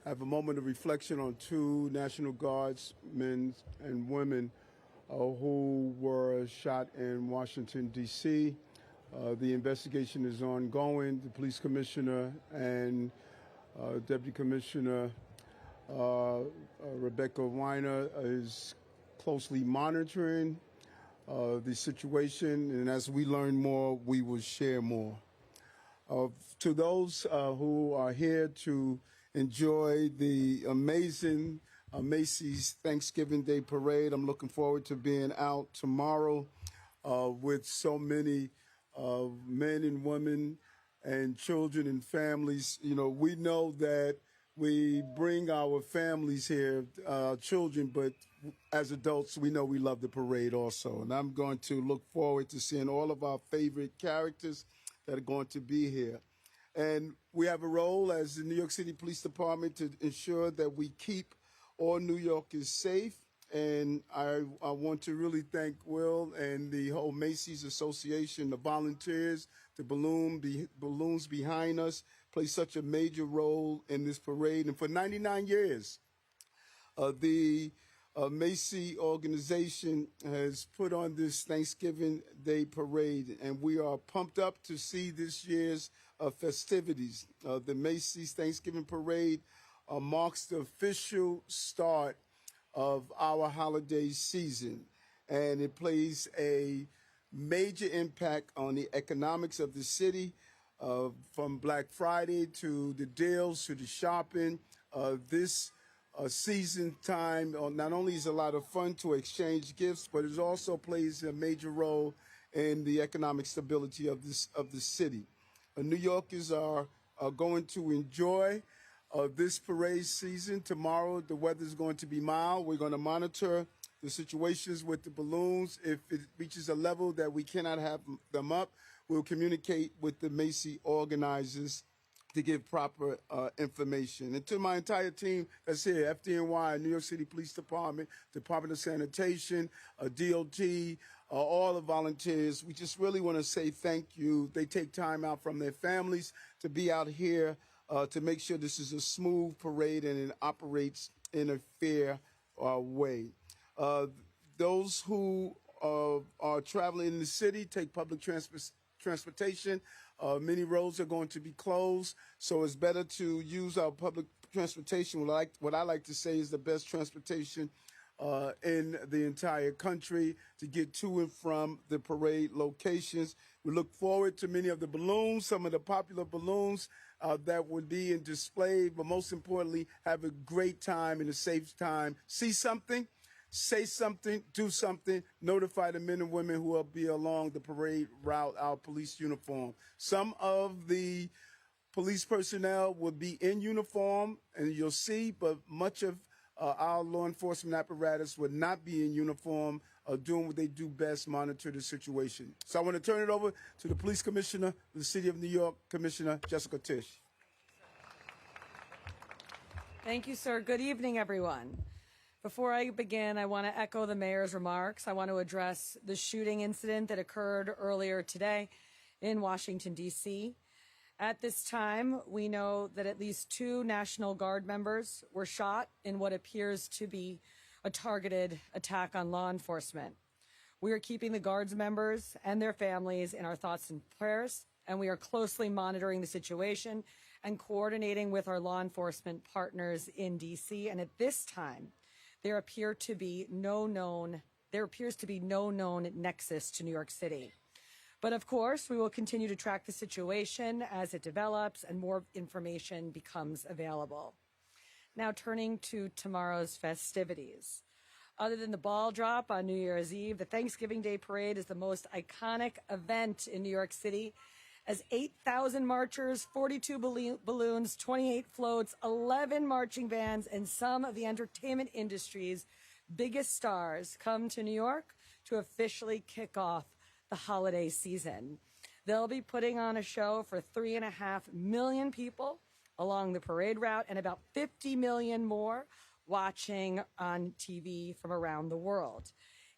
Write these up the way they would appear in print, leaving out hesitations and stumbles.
have a moment of reflection on two National Guardsmen and women who were shot in Washington, D.C. The investigation is ongoing. The police commissioner and Deputy Commissioner Rebecca Weiner is closely monitoring the situation, and as we learn more, we will share more. To those who are here to enjoy the amazing Macy's Thanksgiving Day Parade, I'm looking forward to being out tomorrow with so many men and women and children and families. You know, we know that we bring our families here, children, but as adults, we know we love the parade also. And I'm going to look forward to seeing all of our favorite characters that are going to be here. And we have a role as the New York City Police Department to ensure that we keep all New Yorkers safe. And I want to really thank Will and the whole Macy's Association, the volunteers, the balloons behind us play such a major role in this parade. And for 99 years, the Macy organization has put on this Thanksgiving Day Parade, and we are pumped up to see this year's festivities. The Macy's Thanksgiving Parade marks the official start of our holiday season, and it plays a major impact on the economics of the city, from Black Friday to the deals to the shopping. This season time not only is a lot of fun to exchange gifts, but it also plays a major role in the economic stability of the city. New Yorkers are going to enjoy this parade season. Tomorrow, the weather is going to be mild. We're going to monitor the situations with the balloons. If it reaches a level that we cannot have them up, we'll communicate with the Macy organizers to give proper information. And to my entire team that's here, FDNY, New York City Police Department, Department of Sanitation, DOT, all the volunteers, we just really want to say thank you. They take time out from their families to be out here to make sure this is a smooth parade and it operates in a fair way. Those who are traveling in the city take public transportation. Many roads are going to be closed, so it's better to use our public transportation. What I like to say is the best transportation in the entire country to get to and from the parade locations. We look forward to many of the balloons, some of the popular balloons that would be in display, but most importantly, have a great time and a safe time. See something, say something, do something, notify the men and women who will be along the parade route, our police uniform. Some of the police personnel will be in uniform, and you'll see, but much of our law enforcement apparatus would not be in uniform, doing what they do best, monitor the situation. So I want to turn it over to the police commissioner of the city of New York, Commissioner Jessica Tisch. Thank you, sir. Good evening, everyone. Before I begin, I want to echo the mayor's remarks. I want to address the shooting incident that occurred earlier today in Washington, D.C. At this time, we know that at least 2 National Guard members were shot in what appears to be a targeted attack on law enforcement. We are keeping the Guards members and their families in our thoughts and prayers, and we are closely monitoring the situation and coordinating with our law enforcement partners in D.C. And at this time, there appears to be no known nexus to New York City. But of course, we will continue to track the situation as it develops and more information becomes available. Now turning to tomorrow's festivities. Other than the ball drop on New Year's Eve, the Thanksgiving Day Parade is the most iconic event in New York City, as 8,000 marchers, 42 balloons, 28 floats, 11 marching bands, and some of the entertainment industry's biggest stars come to New York to officially kick off the holiday season. They'll be putting on a show for 3.5 million people along the parade route and about 50 million more watching on TV from around the world.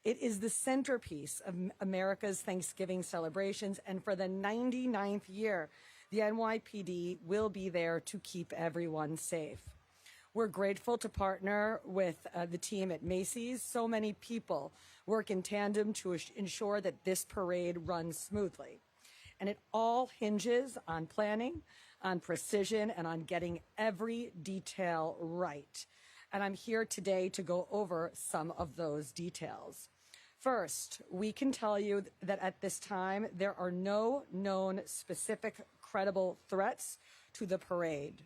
It is the centerpiece of America's Thanksgiving celebrations, and for the 99th year, the NYPD will be there to keep everyone safe. We're grateful to partner with the team at Macy's. So many people work in tandem to ensure that this parade runs smoothly. And it all hinges on planning, on precision, and on getting every detail right. And I'm here today to go over some of those details. First, we can tell you that at this time, there are no known specific credible threats to the parade.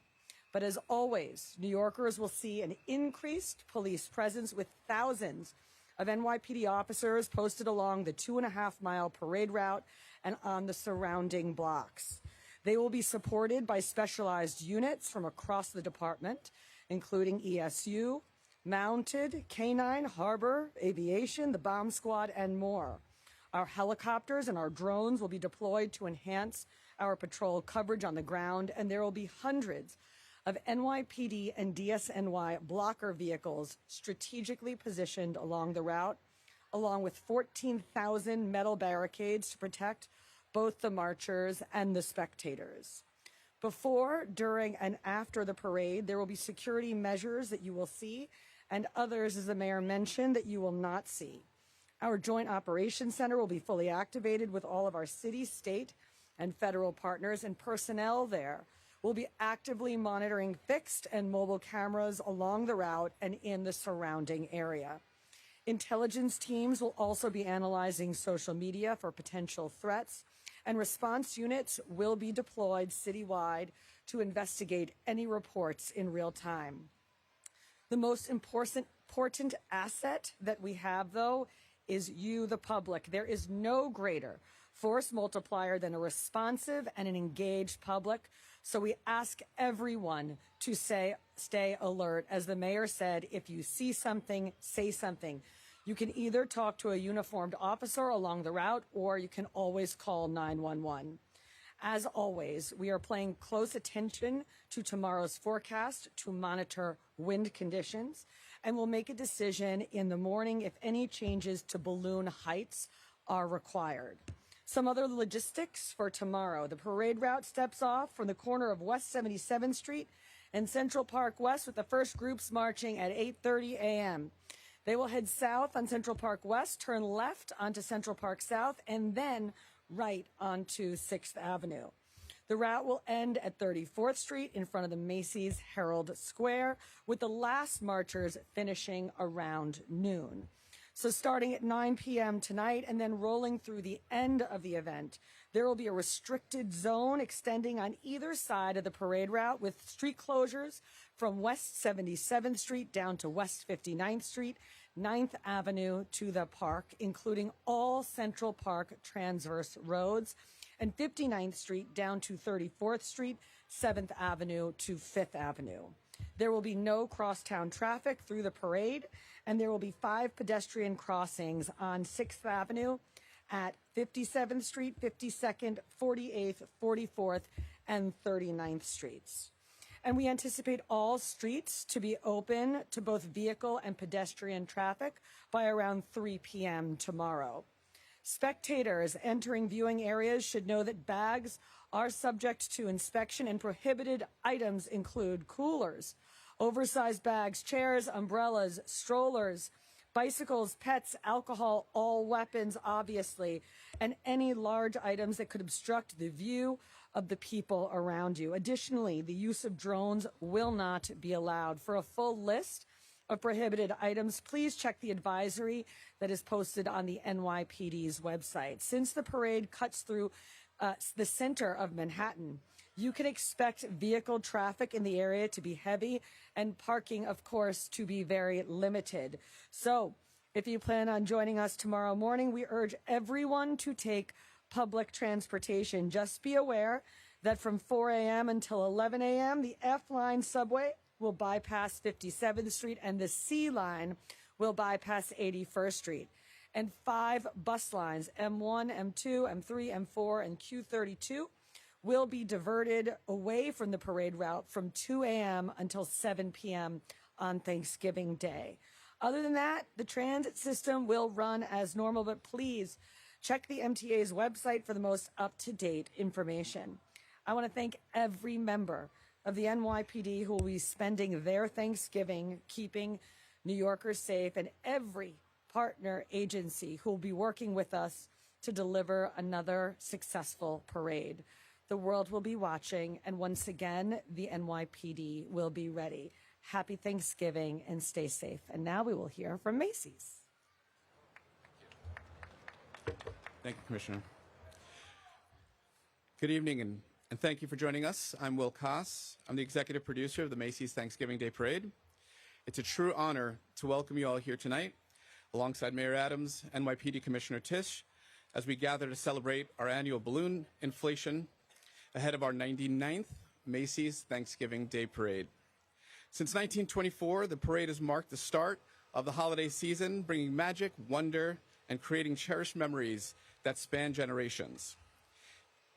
But as always, New Yorkers will see an increased police presence with thousands of NYPD officers posted along the 2.5-mile parade route and on the surrounding blocks. They will be supported by specialized units from across the department, including ESU, Mounted, Canine, Harbor, Aviation, the Bomb Squad, and more. Our helicopters and our drones will be deployed to enhance our patrol coverage on the ground, and there will be hundreds of NYPD and DSNY blocker vehicles strategically positioned along the route, along with 14,000 metal barricades to protect both the marchers and the spectators. Before, during, and after the parade, there will be security measures that you will see and others, as the mayor mentioned, that you will not see. Our Joint Operations Center will be fully activated with all of our city, state, and federal partners, and personnel there will be actively monitoring fixed and mobile cameras along the route and in the surrounding area. Intelligence teams will also be analyzing social media for potential threats, and response units will be deployed citywide to investigate any reports in real time. The most important asset that we have, though, is you, the public. There is no greater force multiplier than a responsive and an engaged public. So we ask everyone to stay alert. As the mayor said, if you see something, say something. You can either talk to a uniformed officer along the route, or you can always call 911. As always, we are paying close attention to tomorrow's forecast to monitor wind conditions, and we'll make a decision in the morning if any changes to balloon heights are required. Some other logistics for tomorrow. The parade route steps off from the corner of West 77th Street and Central Park West, with the first groups marching at 8:30 a.m. They will head south on Central Park West, turn left onto Central Park South, and then right onto 6th Avenue. The route will end at 34th Street in front of the Macy's Herald Square, with the last marchers finishing around noon. So starting at 9 p.m. tonight and then rolling through the end of the event, there will be a restricted zone extending on either side of the parade route, with street closures from West 77th Street down to West 59th Street, 9th Avenue to the park, including all Central Park transverse roads, and 59th Street down to 34th Street, 7th Avenue to 5th Avenue. There will be no crosstown traffic through the parade, and there will be 5 pedestrian crossings on 6th Avenue at 57th Street, 52nd, 48th, 44th, and 39th Streets. And we anticipate all streets to be open to both vehicle and pedestrian traffic by around 3 p.m. tomorrow. Spectators entering viewing areas should know that bags are subject to inspection, and prohibited items include coolers, oversized bags, chairs, umbrellas, strollers, bicycles, pets, alcohol, all weapons, obviously, and any large items that could obstruct the view of the people around you. Additionally, the use of drones will not be allowed. For a full list of prohibited items, please check the advisory that is posted on the NYPD's website. Since the parade cuts through the center of Manhattan, you can expect vehicle traffic in the area to be heavy and parking, of course, to be very limited. So if you plan on joining us tomorrow morning, we urge everyone to take public transportation. Just be aware that from 4 a.m. until 11 a.m., the F-line subway will bypass 57th Street and the C-line will bypass 81st Street. And 5 bus lines, M1, M2, M3, M4, and Q32, will be diverted away from the parade route from 2 a.m. until 7 p.m. on Thanksgiving Day. Other than that, the transit system will run as normal, but please check the MTA's website for the most up-to-date information. I want to thank every member of the NYPD who will be spending their Thanksgiving keeping New Yorkers safe, and every partner agency who will be working with us to deliver another successful parade. The world will be watching, and once again, the NYPD will be ready. Happy Thanksgiving and stay safe. And now we will hear from Macy's. Thank you, Commissioner. Good evening, and thank you for joining us. I'm Will Koss. I'm the executive producer of the Macy's Thanksgiving Day Parade. It's a true honor to welcome you all here tonight, alongside Mayor Adams, NYPD Commissioner Tisch, as we gather to celebrate our annual balloon inflation ahead of our 99th Macy's Thanksgiving Day Parade. Since 1924, the parade has marked the start of the holiday season, bringing magic, wonder, and creating cherished memories that span generations.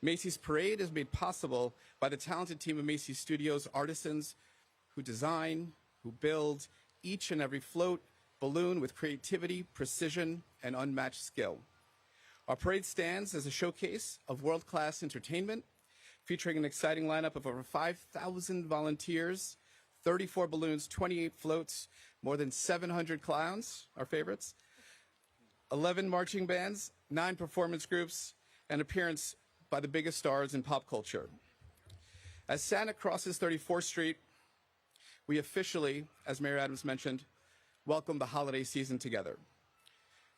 Macy's Parade is made possible by the talented team of Macy's Studios artisans who design, who build each and every float, balloon with creativity, precision, and unmatched skill. Our parade stands as a showcase of world-class entertainment, featuring an exciting lineup of over 5,000 volunteers, 34 balloons, 28 floats, more than 700 clowns, our favorites, 11 marching bands, 9 performance groups, and appearance by the biggest stars in pop culture. As Santa crosses 34th Street, we officially, as Mayor Adams mentioned, welcome the holiday season together.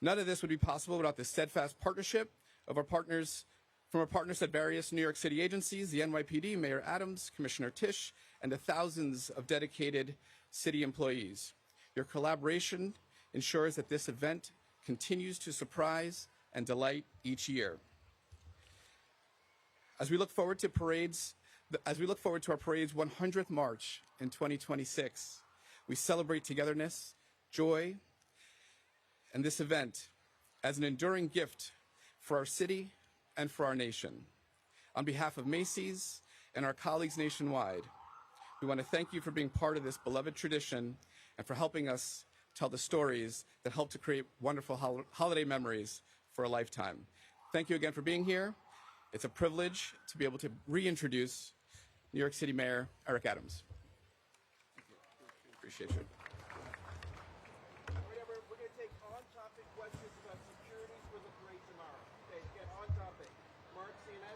None of this would be possible without the steadfast partnership of our partners, from our partners at various New York City agencies, the NYPD, Mayor Adams, Commissioner Tisch, and the thousands of dedicated city employees. Your collaboration ensures that this event continues to surprise and delight each year. As we look forward to our parade's 100th march in 2026, we celebrate togetherness, joy, and this event as an enduring gift for our city and for our nation. On behalf of Macy's and our colleagues nationwide, we want to thank you for being part of this beloved tradition and for helping us tell the stories that help to create wonderful holiday memories for a lifetime. Thank you again for being here. It's a privilege to be able to reintroduce New York City Mayor Eric Adams. Appreciate you. We're going to take on-topic questions about security for the parade tomorrow. Okay, get on topic. Mark, CNN.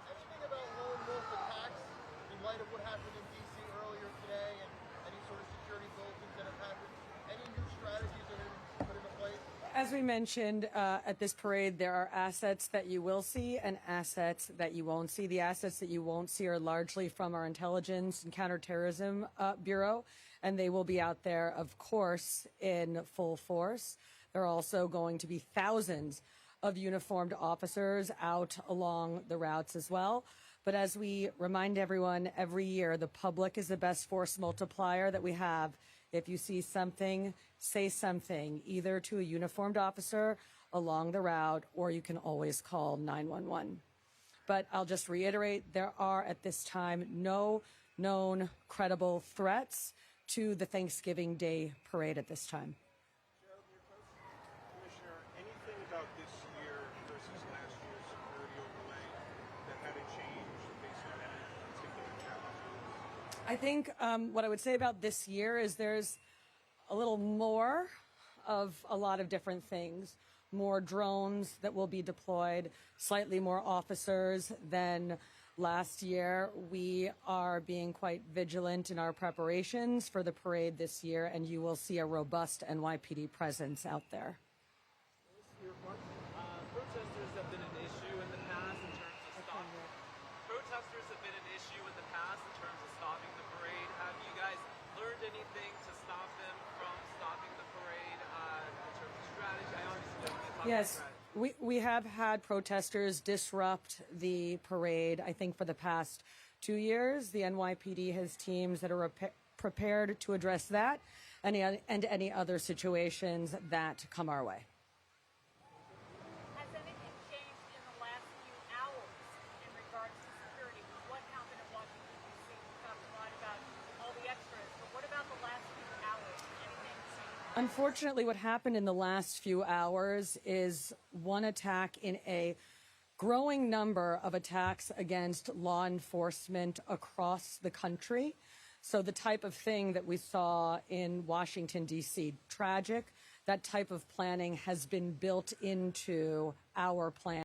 Anything about lone wolf attacks in light of what happened in D.C. earlier today and any sort of security bulletins that have happened? Any new strategies that have been put into place? As we mentioned at this parade, there are assets that you will see and assets that you won't see. The assets that you won't see are largely from our Intelligence and Counterterrorism Bureau, and they will be out there, of course, in full force. There are also going to be thousands of uniformed officers out along the routes as well. But as we remind everyone every year, the public is the best force multiplier that we have. If you see something, say something, either to a uniformed officer along the route, or you can always call 911. But I'll just reiterate, there are at this time no known credible threats to the Thanksgiving Day Parade at this time. Commissioner, anything about this year versus last year's security overlay that had to change based on any particular challenges? I think what I would say about this year is there's a little more of a lot of different things. More drones that will be deployed, slightly more officers than last year. We are being quite vigilant in our preparations for the parade this year, and you will see a robust NYPD presence out there. Protesters have been an issue in the past in terms of stopping. Protesters have been an issue in the past in terms of stopping the parade. Have you guys learned anything to stop them from stopping the parade in terms of strategy? I obviously know you talked Yes. about strategy. We have had protesters disrupt the parade, I think, for the past 2 years. The NYPD has teams that are prepared to address that and any other situations that come our way. Has anything changed in the last few hours in regards to security? What happened at Washington, D.C.? We talked a lot about all the extras, but what about the last few hours? Anything changed? Unfortunately, what happened in the last few hours is one attack in a growing number of attacks against law enforcement across the country. So the type of thing that we saw in Washington, D.C., tragic, that type of planning has been built into our plan.